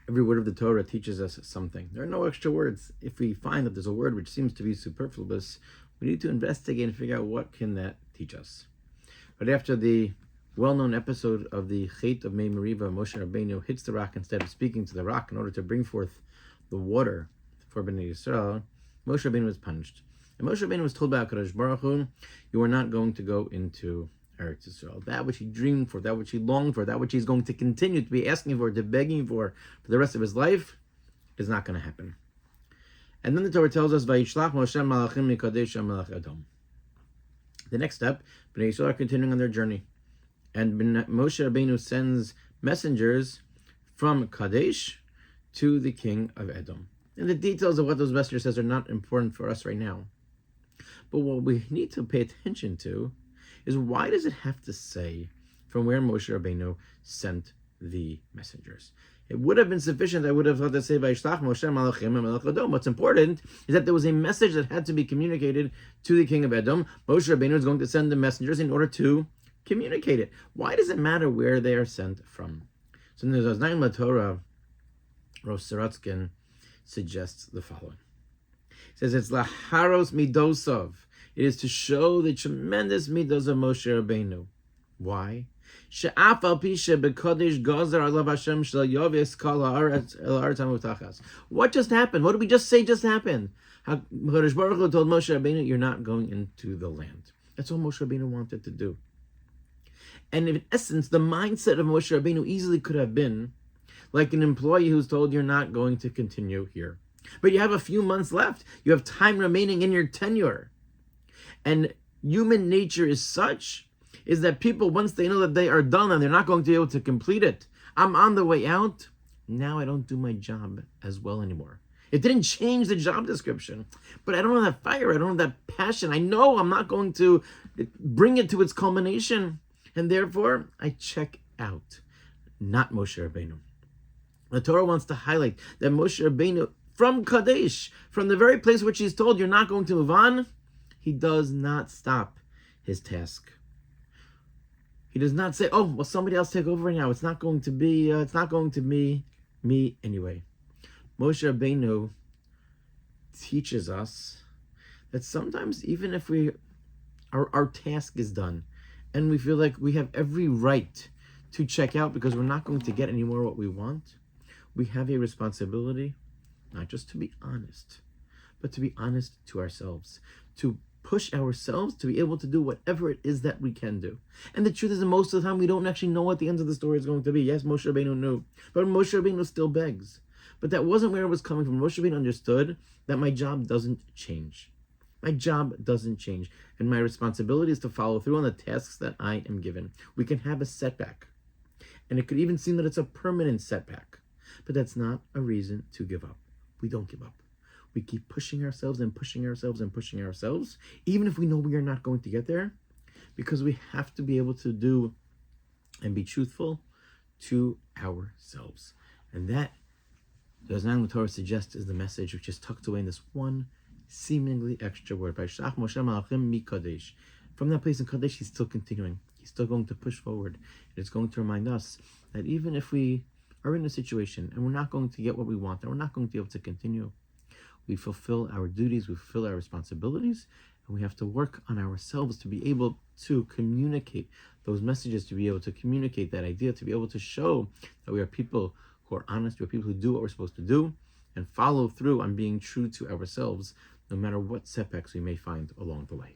Every word of the Torah teaches us something. There are no extra words. If we find that there's a word which seems to be superfluous, we need to investigate and figure out what can that teach us. But after the well-known episode of the Chet of Mei Meriva, Moshe Rabbeinu hits the rock instead of speaking to the rock in order to bring forth the water for Bnei Yisrael. Moshe Rabbeinu was punished. And Moshe Rabbeinu was told by HaKadosh Baruch Hu, you are not going to go into Eretz Yisrael. That which he dreamed for, that which he longed for, that which he's going to continue to be asking for, to begging for the rest of his life, is not going to happen. And then the Torah tells us, Vayishlach Moshe malachim mikadesh melech Edom. The next step, Bnei Yisrael are continuing on their journey. And Moshe Rabbeinu sends messengers from Kadesh to the king of Edom. And the details of what those messengers says are not important for us right now. But what we need to pay attention to is, why does it have to say from where Moshe Rabbeinu sent the messengers? It would have been sufficient, I would have thought, to say, Vayishlach Moshe malachim melech Edom. What's important is that there was a message that had to be communicated to the king of Edom. Moshe Rabbeinu is going to send the messengers in order to communicate it. Why does it matter where they are sent from? So in the Zaznaim LaTorah, Rav Saratskin suggests the following. He says, it's laharos midosov. It is to show the tremendous midos of Moshe Rabbeinu. Why? What just happened? What did we just say just happened? HaKadosh Baruch Hu told Moshe Rabbeinu, you're not going into the land. That's all Moshe Rabbeinu wanted to do. And in essence, the mindset of Moshe Rabbeinu easily could have been like an employee who's told, you're not going to continue here. But you have a few months left. You have time remaining in your tenure. And human nature is such, is that people, once they know that they are done and they're not going to be able to complete it, I'm on the way out, now I don't do my job as well anymore. It didn't change the job description, but I don't have that fire, I don't have that passion. I know I'm not going to bring it to its culmination, and therefore I check out. Not Moshe Rabbeinu. The Torah wants to highlight that Moshe Rabbeinu, from Kadesh, from the very place which he's told you're not going to move on, he does not stop his task. He does not say, oh, well, somebody else take over now. It's not going to be me anyway. Moshe Rabbeinu teaches us that sometimes, even if our task is done and we feel like we have every right to check out because we're not going to get any more what we want, we have a responsibility not just to be honest, but to be honest to ourselves, to push ourselves to be able to do whatever it is that we can do. And the truth is that most of the time we don't actually know what the end of the story is going to be. Yes, Moshe Rabbeinu knew, but Moshe Rabbeinu still begs. But that wasn't where it was coming from. Moshe Rabbeinu understood that my job doesn't change. My job doesn't change. And my responsibility is to follow through on the tasks that I am given. We can have a setback. And it could even seem that it's a permanent setback. But that's not a reason to give up. We don't give up. We keep pushing ourselves and pushing ourselves and pushing ourselves, even if we know we are not going to get there, because we have to be able to do and be truthful to ourselves. And that, as the Torah suggests, is the message which is tucked away in this one seemingly extra word. From that place in Kadesh, he's still continuing. He's still going to push forward. And it's going to remind us that even if we are in a situation and we're not going to get what we want, and we're not going to be able to continue, we fulfill our duties, we fulfill our responsibilities, and we have to work on ourselves to be able to communicate those messages, to be able to communicate that idea, to be able to show that we are people who are honest, we are people who do what we're supposed to do, and follow through on being true to ourselves, no matter what setbacks we may find along the way.